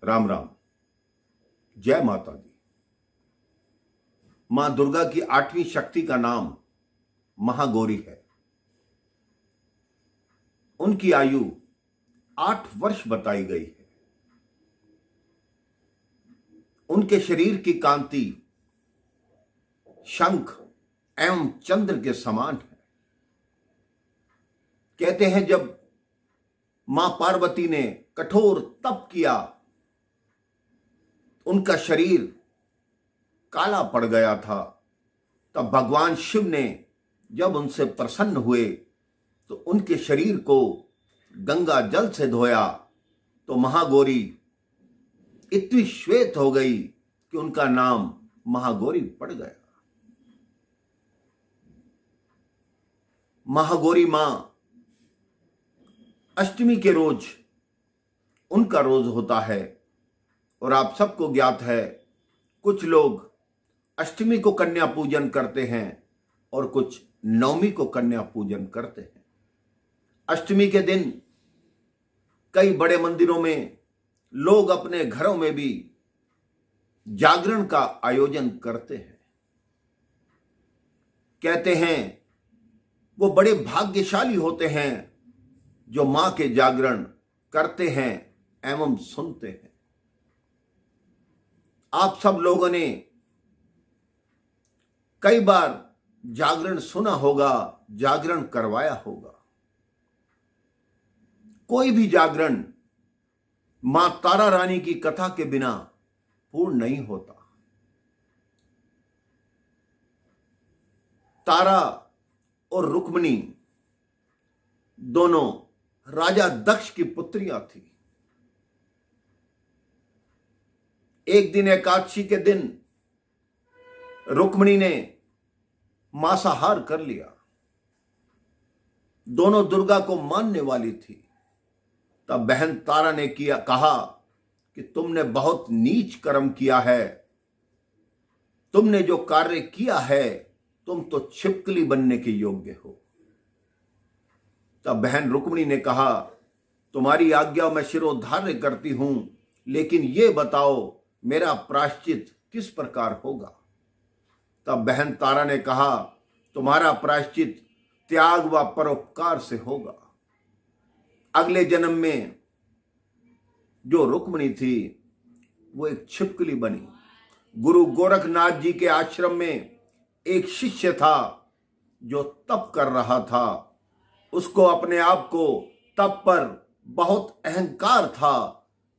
राम राम। जय माता दी। मां दुर्गा की 8वीं शक्ति का नाम महागौरी है। उनकी आयु 8 वर्ष बताई गई है। उनके शरीर की कांति शंख एवं चंद्र के समान है। कहते हैं जब मां पार्वती ने कठोर तप किया, उनका शरीर काला पड़ गया था, तब भगवान शिव ने जब उनसे प्रसन्न हुए तो उनके शरीर को गंगा जल से धोया, तो महागौरी इतनी श्वेत हो गई कि उनका नाम महागौरी पड़ गया। महागौरी मां अष्टमी के रोज उनका रोज होता है, और आप सबको ज्ञात है कुछ लोग अष्टमी को कन्या पूजन करते हैं और कुछ नवमी को कन्या पूजन करते हैं। अष्टमी के दिन कई बड़े मंदिरों में लोग अपने घरों में भी जागरण का आयोजन करते हैं। कहते हैं वो बड़े भाग्यशाली होते हैं जो मां के जागरण करते हैं एवं सुनते हैं। आप सब लोगों ने कई बार जागरण सुना होगा, जागरण करवाया होगा। कोई भी जागरण मां तारा रानी की कथा के बिना पूर्ण नहीं होता। तारा और रुक्मिणी दोनों राजा दक्ष की पुत्रियां थी। एक दिन एकादशी के दिन रुक्मिणी ने मांसाहार कर लिया। दोनों दुर्गा को मानने वाली थी। तब बहन तारा ने कहा कि तुमने बहुत नीच कर्म किया है, तुमने जो कार्य किया है तुम तो छिपकली बनने के योग्य हो। तब बहन रुक्मिणी ने कहा, तुम्हारी आज्ञा मैं शिरोधार्य करती हूं, लेकिन यह बताओ मेरा प्रायश्चित किस प्रकार होगा। तब बहन तारा ने कहा, तुम्हारा प्रायश्चित त्याग व परोपकार से होगा। अगले जन्म में जो रुक्मिणी थी वो एक छिपकली बनी। गुरु गोरखनाथ जी के आश्रम में एक शिष्य था जो तप कर रहा था। उसको अपने आप को तप पर बहुत अहंकार था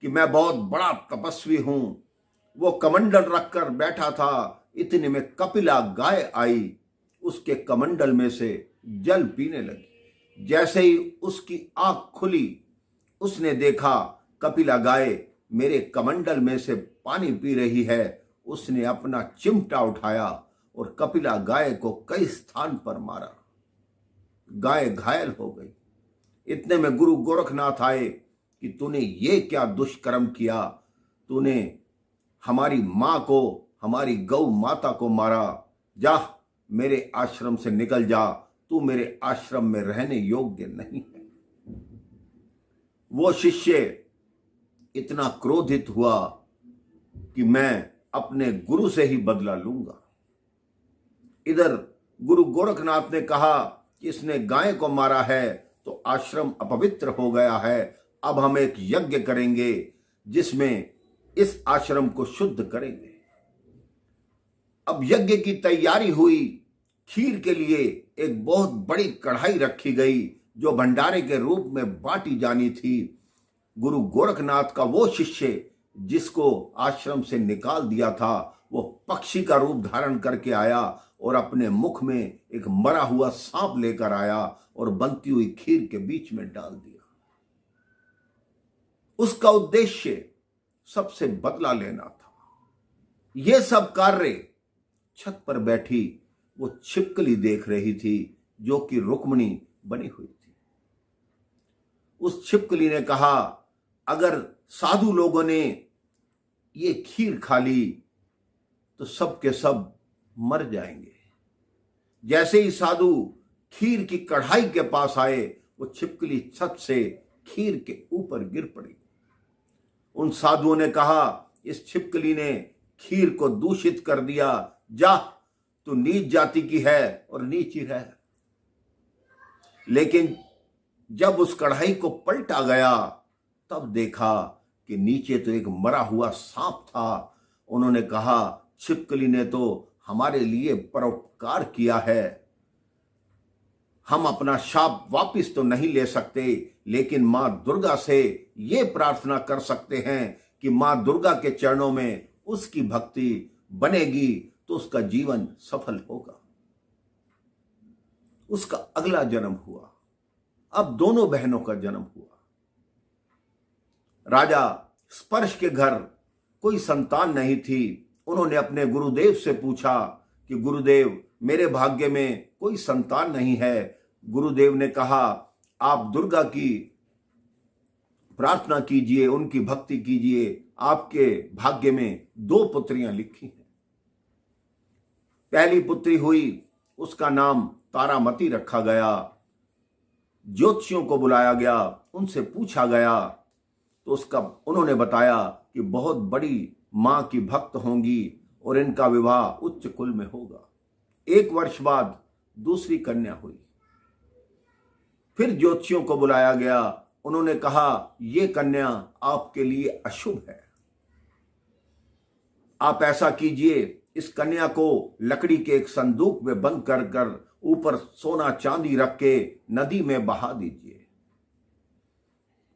कि मैं बहुत बड़ा तपस्वी हूं। वो कमंडल रखकर बैठा था। इतने में कपिला गाय आई, उसके कमंडल में से जल पीने लगी। जैसे ही उसकी आंख खुली, उसने देखा कपिला गाय मेरे कमंडल में से पानी पी रही है। उसने अपना चिमटा उठाया और कपिला गाय को कई स्थान पर मारा। गाय घायल हो गई। इतने में गुरु गोरखनाथ आए कि तूने ये क्या दुष्कर्म किया, तूने हमारी मां को, हमारी गौ माता को मारा। जा मेरे आश्रम से निकल जा, तू मेरे आश्रम में रहने योग्य नहीं है। वो शिष्य इतना क्रोधित हुआ कि मैं अपने गुरु से ही बदला लूंगा। इधर गुरु गोरखनाथ ने कहा कि इसने गाय को मारा है तो आश्रम अपवित्र हो गया है। अब हम एक यज्ञ करेंगे जिसमें इस आश्रम को शुद्ध करेंगे। अब यज्ञ की तैयारी हुई। खीर के लिए एक बहुत बड़ी कढ़ाई रखी गई जो भंडारे के रूप में बांटी जानी थी। गुरु गोरखनाथ का वो शिष्य जिसको आश्रम से निकाल दिया था, वो पक्षी का रूप धारण करके आया और अपने मुख में एक मरा हुआ सांप लेकर आया और बनती हुई खीर के बीच में डाल दिया। उसका उद्देश्य सबसे बदला लेना था। यह सब कार्य छत पर बैठी वो छिपकली देख रही थी जो कि रुक्मिणी बनी हुई थी। उस छिपकली ने कहा, अगर साधु लोगों ने ये खीर खा ली तो सब के सब मर जाएंगे। जैसे ही साधु खीर की कढ़ाई के पास आए, वो छिपकली छत से खीर के ऊपर गिर पड़ी। उन साधुओं ने कहा, इस छिपकली ने खीर को दूषित कर दिया, जा तू नीच जाति की है और नीच ही रह। लेकिन जब उस कढ़ाई को पलटा गया तब देखा कि नीचे तो एक मरा हुआ सांप था। उन्होंने कहा, छिपकली ने तो हमारे लिए परोपकार किया है, हम अपना शाप वापिस तो नहीं ले सकते, लेकिन मां दुर्गा से ये प्रार्थना कर सकते हैं कि मां दुर्गा के चरणों में उसकी भक्ति बनेगी तो उसका जीवन सफल होगा। उसका अगला जन्म हुआ। अब दोनों बहनों का जन्म हुआ। राजा स्पर्श के घर कोई संतान नहीं थी। उन्होंने अपने गुरुदेव से पूछा कि गुरुदेव, मेरे भाग्य में कोई संतान नहीं है। गुरुदेव ने कहा, आप दुर्गा की प्रार्थना कीजिए, उनकी भक्ति कीजिए, आपके भाग्य में 2 पुत्रियां लिखी हैं। पहली पुत्री हुई, उसका नाम तारामती रखा गया। ज्योतिषियों को बुलाया गया, उनसे पूछा गया तो उन्होंने बताया कि बहुत बड़ी मां की भक्त होंगी और इनका विवाह उच्च कुल में होगा। 1 वर्ष बाद दूसरी कन्या हुई। फिर ज्योतिषियों को बुलाया गया, उन्होंने कहा, यह कन्या आपके लिए अशुभ है, आप ऐसा कीजिए, इस कन्या को लकड़ी के एक संदूक में बंद कर ऊपर सोना चांदी रख के नदी में बहा दीजिए।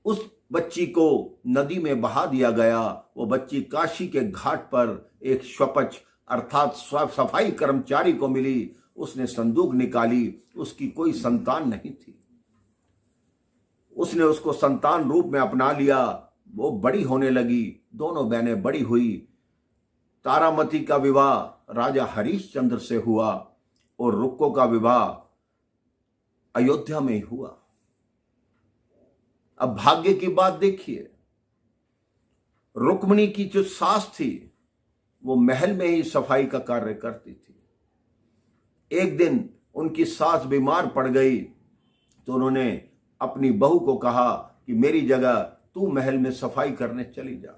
उस बच्ची को नदी में बहा दिया गया। वो बच्ची काशी के घाट पर एक स्वपच अर्थात सफाई कर्मचारी को मिली। उसने संदूक निकाली, उसकी कोई संतान नहीं थी। उसने उसको संतान रूप में अपना लिया। वो बड़ी होने लगी, दोनों बहनें बड़ी हुई। तारामती का विवाह राजा हरिश्चंद्र से हुआ और रुक्को का विवाह अयोध्या में ही हुआ। अब भाग्य की बात देखिए, रुक्मिणी की जो सास थी वो महल में ही सफाई का कार्य करती थी। एक दिन उनकी सास बीमार पड़ गई तो उन्होंने अपनी बहू को कहा कि मेरी जगह तू महल में सफाई करने चली जा।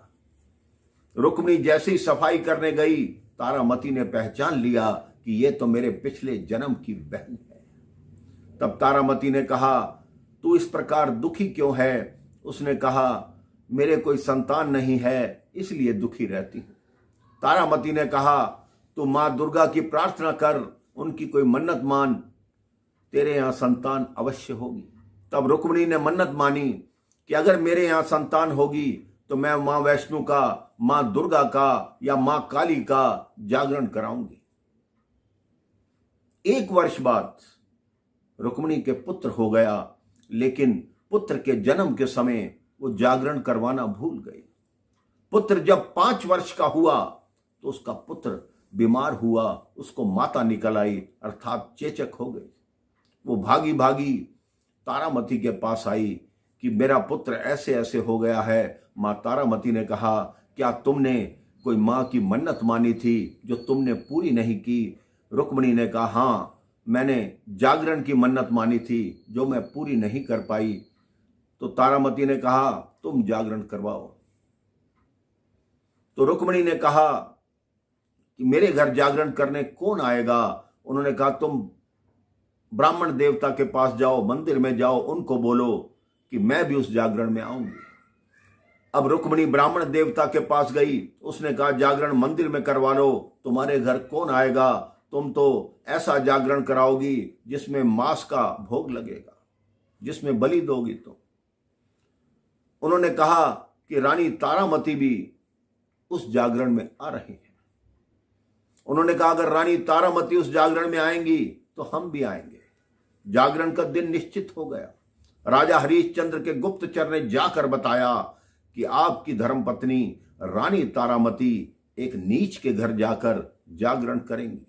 रुक्मिणी जैसे ही सफाई करने गई, तारामती ने पहचान लिया कि ये तो मेरे पिछले जन्म की बहन है। तब तारामती ने कहा, तू इस प्रकार दुखी क्यों है? उसने कहा, मेरे कोई संतान नहीं है, इसलिए दुखी रहती हूं। तारामती ने कहा, तू मां दुर्गा की प्रार्थना कर, उनकी कोई मन्नत मान, तेरे यहां संतान अवश्य होगी। तब रुक्मिणी ने मन्नत मानी कि अगर मेरे यहां संतान होगी तो मैं मां वैष्णो का, मां दुर्गा का या मां काली का जागरण कराऊंगी। 1 वर्ष बाद रुक्मिणी के पुत्र हो गया, लेकिन पुत्र के जन्म के समय वो जागरण करवाना भूल गई। पुत्र जब 5 वर्ष का हुआ तो उसका पुत्र बीमार हुआ, उसको माता निकल आई अर्थात चेचक हो गई। वो भागी भागी तारामती के पास आई कि मेरा पुत्र ऐसे ऐसे हो गया है। मां तारामती ने कहा, क्या तुमने कोई मां की मन्नत मानी थी जो तुमने पूरी नहीं की? रुक्मिणी ने कहा, हाँ, मैंने जागरण की मन्नत मानी थी जो मैं पूरी नहीं कर पाई। तो तारामती ने कहा, तुम जागरण करवाओ। तो रुक्मिणी ने कहा कि मेरे घर जागरण करने कौन आएगा? उन्होंने कहा, तुम ब्राह्मण देवता के पास जाओ, मंदिर में जाओ, उनको बोलो कि मैं भी उस जागरण में आऊंगी। अब रुक्मिणी ब्राह्मण देवता के पास गई। उसने कहा, जागरण मंदिर में करवा लो, तुम्हारे घर कौन आएगा? तुम तो ऐसा जागरण कराओगी जिसमें मांस का भोग लगेगा, जिसमें बलि दोगी तुम। उन्होंने कहा कि रानी तारामती भी उस जागरण में आ रही है। उन्होंने कहा, अगर रानी तारामती उस जागरण में आएंगी तो हम भी आएंगे। जागरण का दिन निश्चित हो गया। राजा हरिश्चंद्र के गुप्तचर ने जाकर बताया कि आपकी धर्मपत्नी रानी तारामती एक नीच के घर जाकर जागरण करेंगी।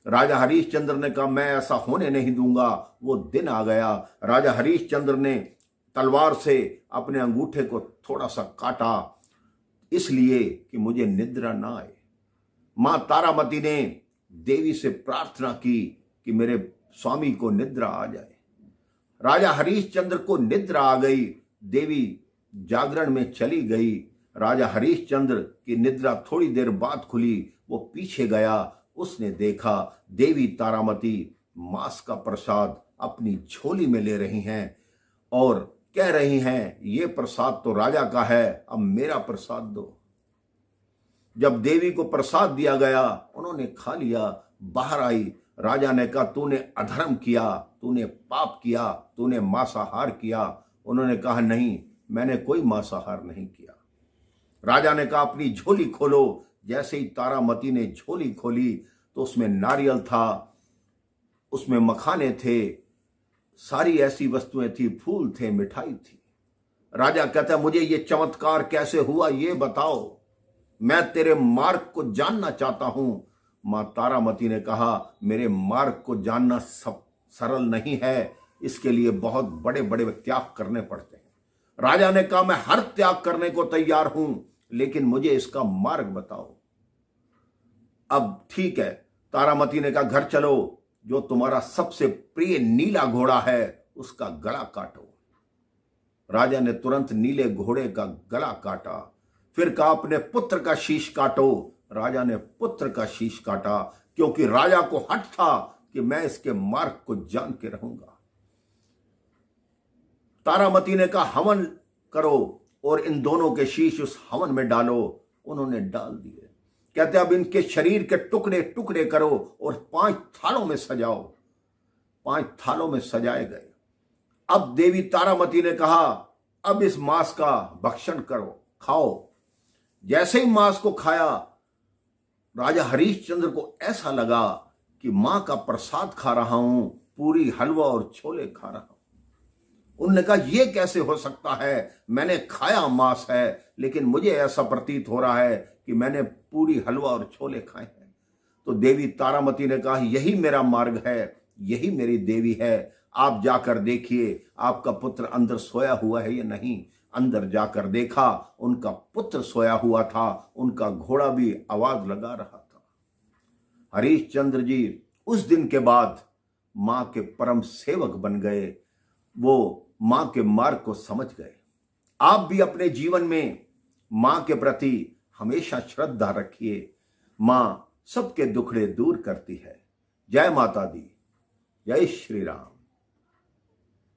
राजा हरिश्चंद्र ने कहा, मैं ऐसा होने नहीं दूंगा। वो दिन आ गया। राजा हरिश्चंद्र ने तलवार से अपने अंगूठे को थोड़ा सा काटा, इसलिए कि मुझे निद्रा ना आए। मां तारामती ने देवी से प्रार्थना की कि मेरे स्वामी को निद्रा आ जाए। राजा हरिश्चंद्र को निद्रा आ गई। देवी जागरण में चली गई। राजा हरिश्चंद्र की निद्रा थोड़ी देर बाद खुली। वो पीछे गया, उसने देखा देवी तारामती मांस का प्रसाद अपनी झोली में ले रही हैं और कह रही हैं, ये प्रसाद तो राजा का है, अब मेरा प्रसाद दो। जब देवी को प्रसाद दिया गया, उन्होंने खा लिया, बाहर आई। राजा ने कहा, तूने अधर्म किया, तूने पाप किया, तूने मांसाहार किया। उन्होंने कहा, नहीं, मैंने कोई मांसाहार नहीं किया। राजा ने कहा, अपनी झोली खोलो। जैसे ही तारामती ने झोली खोली तो उसमें नारियल था, उसमें मखाने थे, सारी ऐसी वस्तुएं थी, फूल थे, मिठाई थी। राजा कहता है, मुझे ये चमत्कार कैसे हुआ ये बताओ, मैं तेरे मार्ग को जानना चाहता हूं। मां तारामती ने कहा, मेरे मार्ग को जानना सब सरल नहीं है, इसके लिए बहुत बड़े बड़े त्याग करने पड़ते हैं। राजा ने कहा, मैं हर त्याग करने को तैयार हूं, लेकिन मुझे इसका मार्ग बताओ। अब ठीक है, तारामती ने कहा, घर चलो, जो तुम्हारा सबसे प्रिय नीला घोड़ा है उसका गला काटो। राजा ने तुरंत नीले घोड़े का गला काटा। फिर कहा, अपने पुत्र का शीश काटो। राजा ने पुत्र का शीश काटा, क्योंकि राजा को हट था कि मैं इसके मार्ग को जान के रहूंगा। तारामती ने कहा, हवन करो और इन दोनों के शीश उस हवन में डालो। उन्होंने डाल दिए। कहते, अब इनके शरीर के टुकड़े टुकड़े करो और 5 थालों में सजाओ। 5 थालों में सजाए गए। अब देवी तारामती ने कहा, अब इस मांस का भक्षण करो, खाओ। जैसे ही मांस को खाया, राजा हरिश्चंद्र को ऐसा लगा कि मां का प्रसाद खा रहा हूं, पूरी हलवा और छोले खा रहा हूं। उन्होंने कहा, यह कैसे हो सकता है, मैंने खाया मांस है, लेकिन मुझे ऐसा प्रतीत हो रहा है कि मैंने पूरी हलवा और छोले खाए हैं। तो देवी तारामती ने कहा, यही मेरा मार्ग है, यही मेरी देवी है, आप जाकर देखिए आपका पुत्र अंदर सोया हुआ है या नहीं। अंदर जाकर देखा, उनका पुत्र सोया हुआ था, उनका घोड़ा भी आवाज लगा रहा था। हरिश्चंद्र जी उस दिन के बाद मां के परम सेवक बन गए। वो मां के मार्ग को समझ गए। आप भी अपने जीवन में मां के प्रति हमेशा श्रद्धा रखिए। मां सबके दुखड़े दूर करती है। जय माता दी, जय श्री राम।